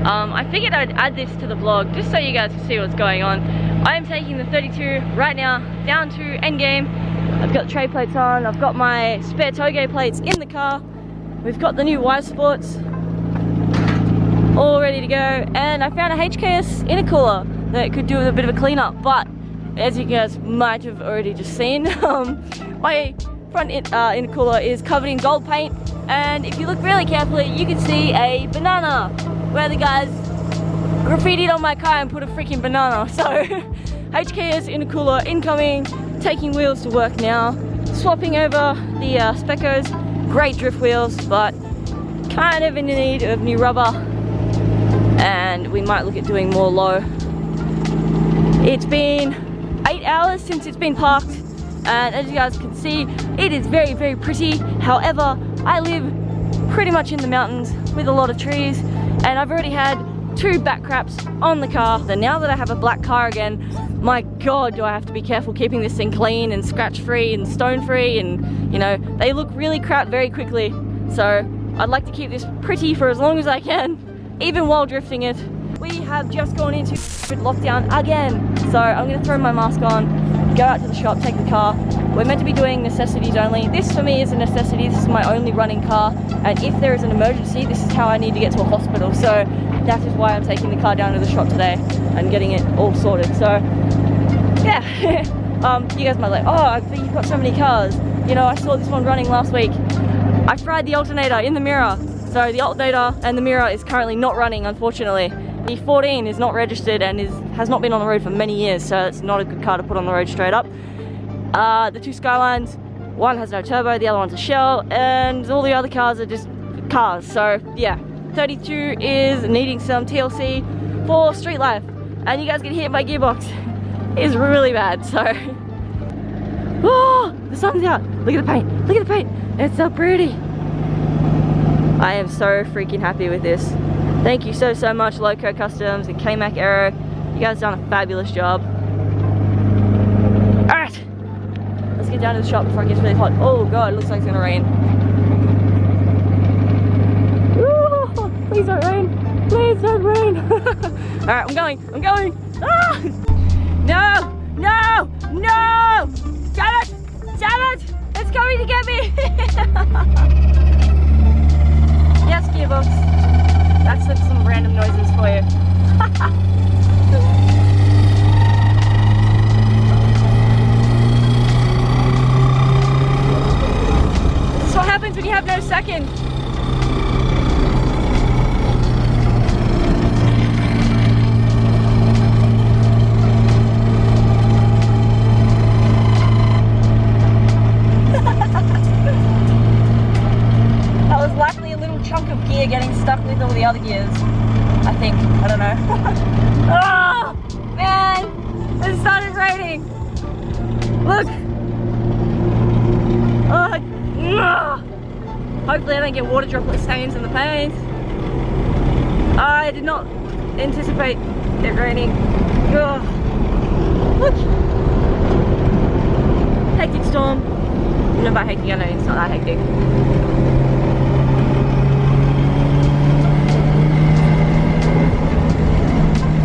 I figured I'd add this to the vlog just so you guys can see what's going on. I am taking the 32 right now down to Endgame. I've got the tray plates on, I've got my spare toge plates in the car. We've got the new Wise Sports all ready to go, and I found a HKS intercooler that could do with a bit of a cleanup, but as you guys might have already just seen, my front intercooler is covered in gold paint, and if you look really carefully you can see a banana where the guys graffitied on my car and put a freaking banana. So HKS intercooler incoming, taking wheels to work now, swapping over the Speccos, great drift wheels but kind of in need of new rubber, and we might look at doing more low. It's been 8 hours since it's been parked, and as you guys can see it is very, very pretty. However, I live pretty much in the mountains with a lot of trees, and I've already had 2 back craps on the car. Then now that I have a black car again, my god, do I have to be careful keeping this thing clean and scratch free and stone free, and you know, they look really crap very quickly. So I'd like to keep this pretty for as long as I can, even while drifting it. We have just gone into lockdown again, so I'm going to throw my mask on, go out to the shop, take the car. We're meant to be doing necessities only. This for me is a necessity. This is my only running car, and if there is an emergency, this is how I need to get to a hospital. So that is why I'm taking the car down to the shop today and getting it all sorted. So yeah, you guys might be like, oh, but you've got so many cars. You know, I saw this one running last week. I fried the alternator in the mirror. So the alternator and the mirror is currently not running, unfortunately. The 14 is not registered and has not been on the road for many years, so it's not a good car to put on the road straight up. The 2 Skylines, one has no turbo, the other one's a shell, and all the other cars are just cars. So yeah, 32 is needing some TLC for street life, and you guys get hit by gearbox. It's really bad. So oh, the sun's out. Look at the paint. Look at the paint. It's so pretty. I am so freaking happy with this. Thank you so much, Loco Customs and K-Mac Aero. You guys done a fabulous job. Alright, let's get down to the shop before it gets really hot. Oh god, it looks like it's gonna rain. Ooh, please don't rain. Please don't rain. Alright, I'm going. Ah! No! No! No! Damn it! Damn it! It's coming to get me! Yes, gearbox. That's some random noises for you. This is what happens when you have no second. That was likely a little chunk of gear getting stuck with all the other gears, I think. I don't know. Oh man, it started raining. Look. Hopefully I don't get water droplet stains in the paint. I did not anticipate it raining. Ugh. Look. Hectic storm. You know about hectic, I know it's not that hectic.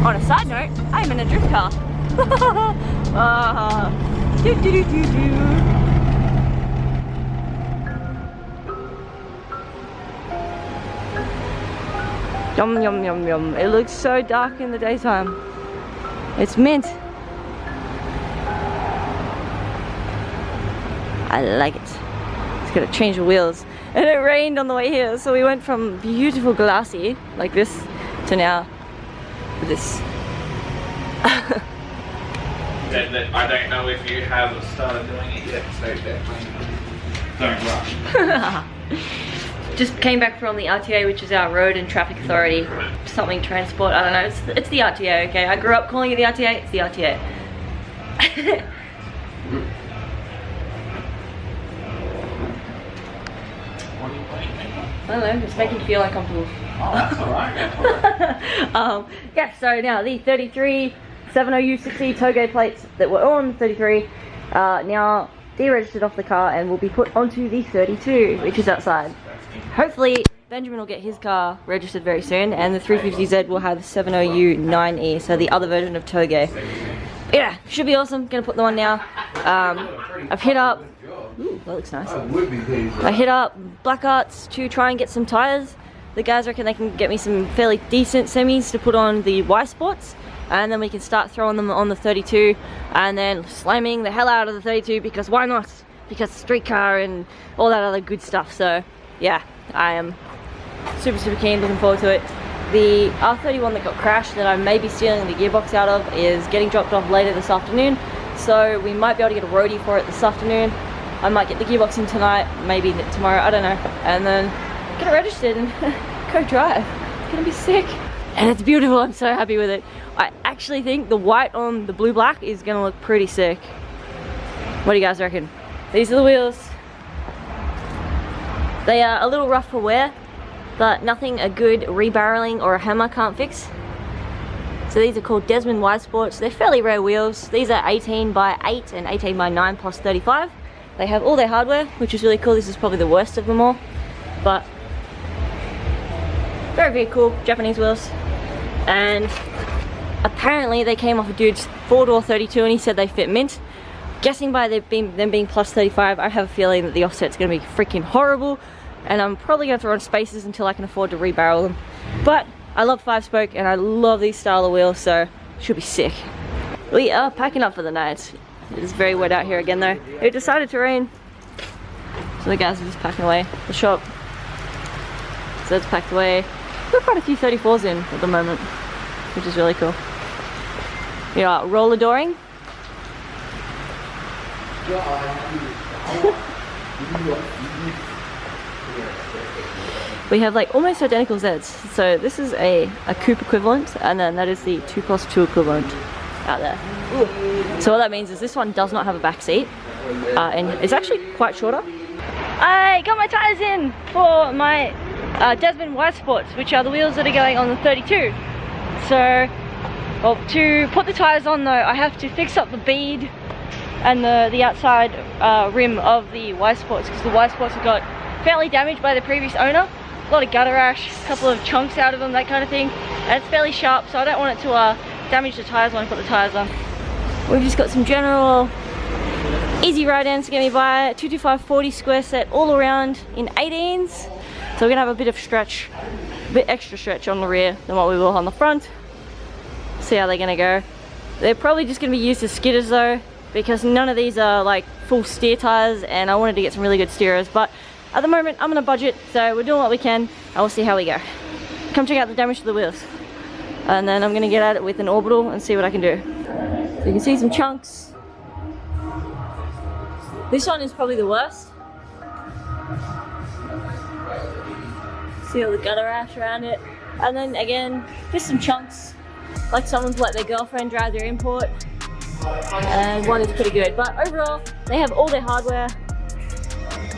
On a side note, I am in a drift car. Yum yum yum yum. It looks so dark in the daytime. It's mint. I like it. It's gonna change the wheels. And it rained on the way here, so we went from beautiful glassy like this to now this. I don't know if you have started doing it yet, so definitely don't rush. Just came back from the RTA, which is our Road and Traffic Authority, something transport, I don't know, it's the RTA, okay? I grew up calling it the RTA, it's the RTA. I don't know, it's making me feel uncomfortable. Oh, that's alright, yeah, so now the 33 70U60 toge plates that were on 33 now deregistered off the car and will be put onto the 32, which is outside. Hopefully Benjamin will get his car registered very soon, and the 350Z will have 70U9E, so the other version of Toge. Yeah, should be awesome. Gonna put them on now. I've hit up, ooh, that looks nice. I hit up Black Arts to try and get some tires. The guys reckon they can get me some fairly decent semis to put on the Wise Sports, and then we can start throwing them on the 32 and then slamming the hell out of the 32, because why not? Because street car and all that other good stuff. So yeah, I am super keen, looking forward to it. The R31 that got crashed that I may be stealing the gearbox out of is getting dropped off later this afternoon, so we might be able to get a roadie for it this afternoon. I might get the gearbox in tonight, maybe tomorrow, I don't know, and then get it registered and go drive. It's gonna be sick. And it's beautiful, I'm so happy with it. I actually think the white on the blue black is gonna look pretty sick. What do you guys reckon? These are the wheels. They are a little rough for wear, but nothing a good rebarreling or a hammer can't fix. So these are called Desmond Wise Sports. They're fairly rare wheels. These are 18x8 and 18x9 plus 35. They have all their hardware, which is really cool. This is probably the worst of them all, but very cool Japanese wheels. And apparently they came off a dude's 4-door 32 and he said they fit mint. Guessing by them being plus 35, I have a feeling that the offset's gonna be freaking horrible, and I'm probably gonna throw on spacers until I can afford to rebarrel them. But I love 5-spoke and I love these style of wheels, so it should be sick. We are packing up for the night. It is very wet out here again though. It decided to rain, so the guys are just packing away the shop. So it's packed away. We've got quite a few 34s in at the moment, which is really cool. We are roller dooring. We have like almost identical Zs. So this is a coupe equivalent, and then that is the 2+2 equivalent out there. Ooh. So what that means is this one does not have a back seat, and it's actually quite shorter. I got my tires in for my Desmond Wise Sports, which are the wheels that are going on the 32. So, well, to put the tires on though, I have to fix up the bead and the outside rim of the Wise Sports, because the Wise Sports have got fairly damaged by the previous owner. A lot of gutter rash, a couple of chunks out of them, that kind of thing, and it's fairly sharp, so I don't want it to damage the tires when I put the tires on. We've just got some general easy ride-ins to get me by. 225/40 square set all around in 18s, so we're gonna have a bit of stretch, a bit extra stretch on the rear than what we will on the front. See how they're gonna go. They're probably just gonna be used as skidders though, because none of these are like full steer tires, and I wanted to get some really good steerers, but at the moment I'm on a budget, so we're doing what we can and we'll see how we go. Come check out the damage to the wheels, and then I'm gonna get at it with an orbital and see what I can do. So you can see some chunks. This one is probably the worst. See all the gutter ash around it, and then again just some chunks, like someone's let their girlfriend drive their import. And one is pretty good, but overall they have all their hardware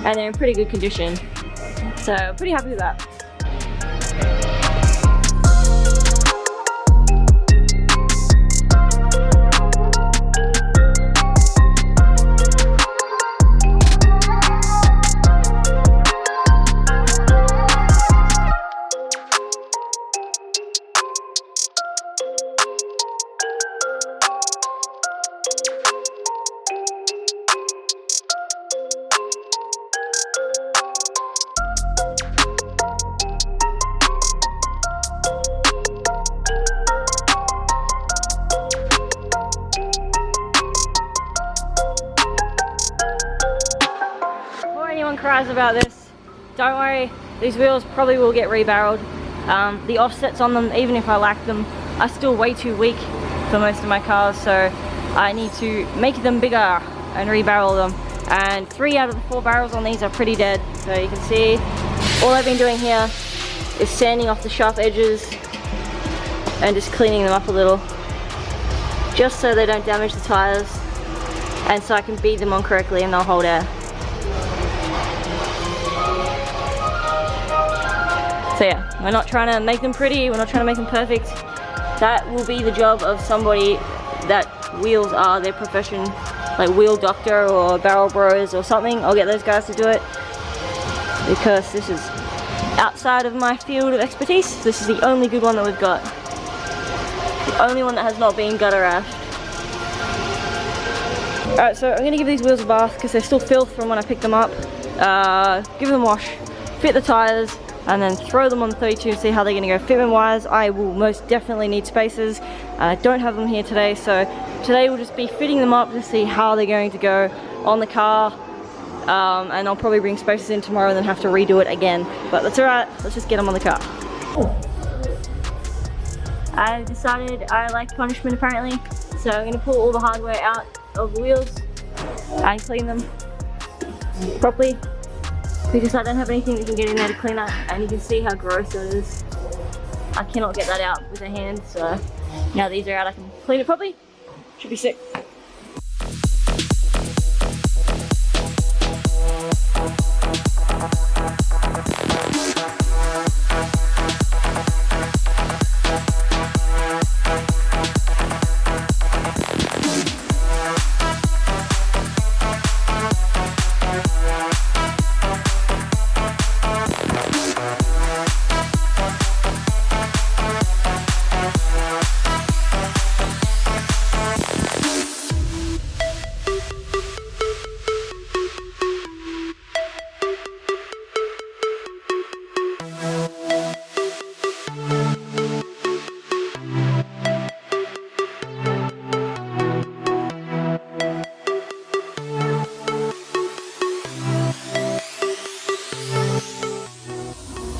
and they're in pretty good condition, so pretty happy with that. Cries about this, don't worry, these wheels probably will get rebarreled. The offsets on them, even if I like them, are still way too weak for most of my cars, so I need to make them bigger and rebarrel them. And 3 out of the 4 barrels on these are pretty dead, so you can see all I've been doing here is sanding off the sharp edges and just cleaning them up a little, just so they don't damage the tires and so I can bead them on correctly and they'll hold air. So yeah, we're not trying to make them pretty, we're not trying to make them perfect. That will be the job of somebody that wheels are their profession, like wheel doctor or barrel bros or something. I'll get those guys to do it, because this is outside of my field of expertise. This is the only good one that we've got. The only one that has not been gutter rashed. Alright, so I'm going to give these wheels a bath because they're still filth from when I picked them up. Give them a wash, fit the tyres, and then throw them on the 32 and see how they're going to go. Fitment wise, I will most definitely need spacers. I don't have them here today, so today we'll just be fitting them up to see how they're going to go on the car. And I'll probably bring spacers in tomorrow and then have to redo it again. But that's alright, let's just get them on the car. I've decided I like punishment apparently, so I'm going to pull all the hardware out of the wheels and clean them properly because I don't have anything that can get in there to clean up, and you can see how gross it is. I cannot get that out with a hand, so now these are out I can clean it properly. Should be sick.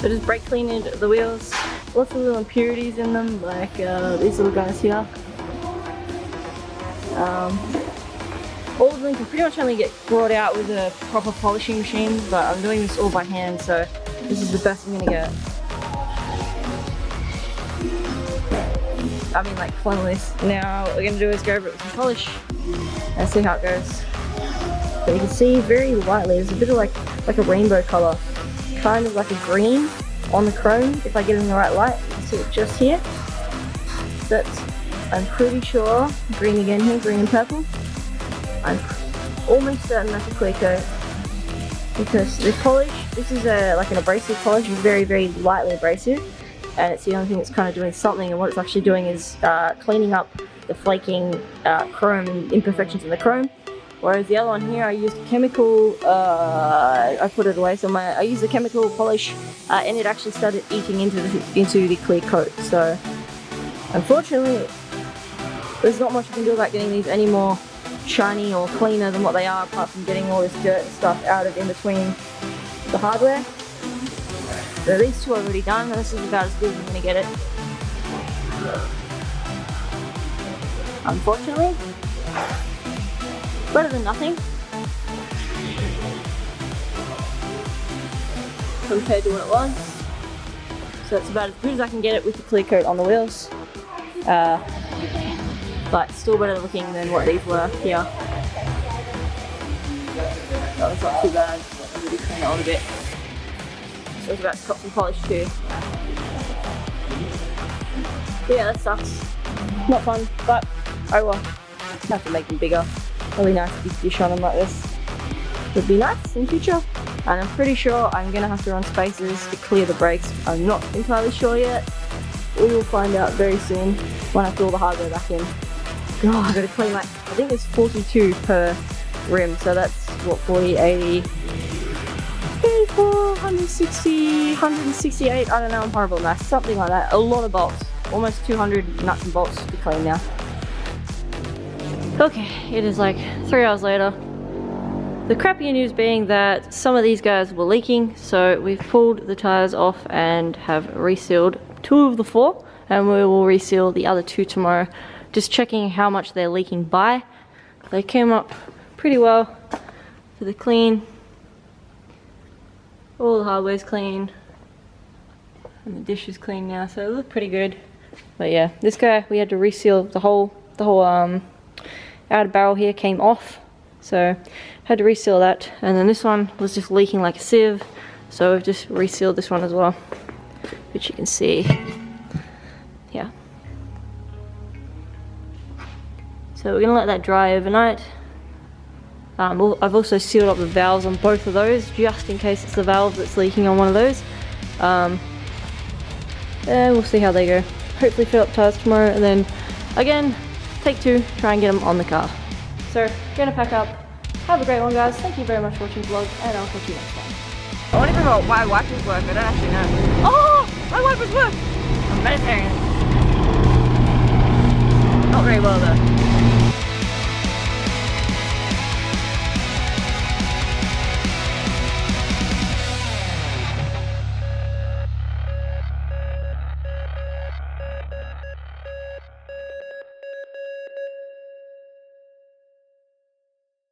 So just brake cleaning the wheels. Lots of little impurities in them, like these little guys here. All of them can pretty much only get brought out with a proper polishing machine, but I'm doing this all by hand, so this is the best I'm gonna get. I mean, like cleanliness. Now what we're gonna do is go over it with some polish and see how it goes. But you can see very lightly, there's a bit of like a rainbow color. Kind of like a green on the chrome. If I get it in the right light, you can see it just here. That's, I'm pretty sure, green again here, green and purple. I'm almost certain that's a clear coat because the polish, this is like an abrasive polish, very, very lightly abrasive, and it's the only thing that's kind of doing something, and what it's actually doing is cleaning up the flaking chrome and imperfections in the chrome. Whereas the other one here, I used chemical, I put it away, so I used the chemical polish and it actually started eating into the clear coat. So unfortunately, there's not much you can do about getting these any more shiny or cleaner than what they are, apart from getting all this dirt and stuff out of in between the hardware. So these two are already done, and this is about as good as I'm going to get it. Unfortunately. Better than nothing compared to what it was. So it's about as good as I can get it with the clear coat on the wheels. But still better looking than what these were here. That was not too bad. I'm going to clean it on a bit. So it's about to cop some polish too. But yeah, that sucks. Not fun, but oh well. Have to make them bigger. Really nice big dish on them like this. Would be nice in future. And I'm pretty sure I'm going to have to run spacers to clear the brakes. I'm not entirely sure yet. We will find out very soon when I put all the hardware back in. God, I've got to clean like, I think it's 42 per rim. So that's what, 40, 80, 84, 160, 168. I don't know, I'm horrible at math. Something like that. A lot of bolts. Almost 200 nuts and bolts to clean now. Okay, it is like 3 hours later. The crappier news being that some of these guys were leaking, so we've pulled the tires off and have resealed 2 of the 4, and we will reseal the other 2 tomorrow. Just checking how much they're leaking by. They came up pretty well for the clean. All the hardware's clean, and the dish is clean now, so it looked pretty good. But yeah, this guy we had to reseal the whole outer barrel here came off, so had to reseal that. And then this one was just leaking like a sieve, so we've just resealed this one as well, which you can see. Yeah. So we're gonna let that dry overnight. I've also sealed up the valves on both of those, just in case it's the valve that's leaking on one of those. And we'll see how they go. Hopefully fill up tires tomorrow, and then again, take 2, try and get them on the car. So, gonna pack up. Have a great one, guys. Thank you very much for watching the vlog, and I'll catch you next time. I want to know why wipers work. I don't actually know. Oh! My wipers work! I'm meditating. Not very well though.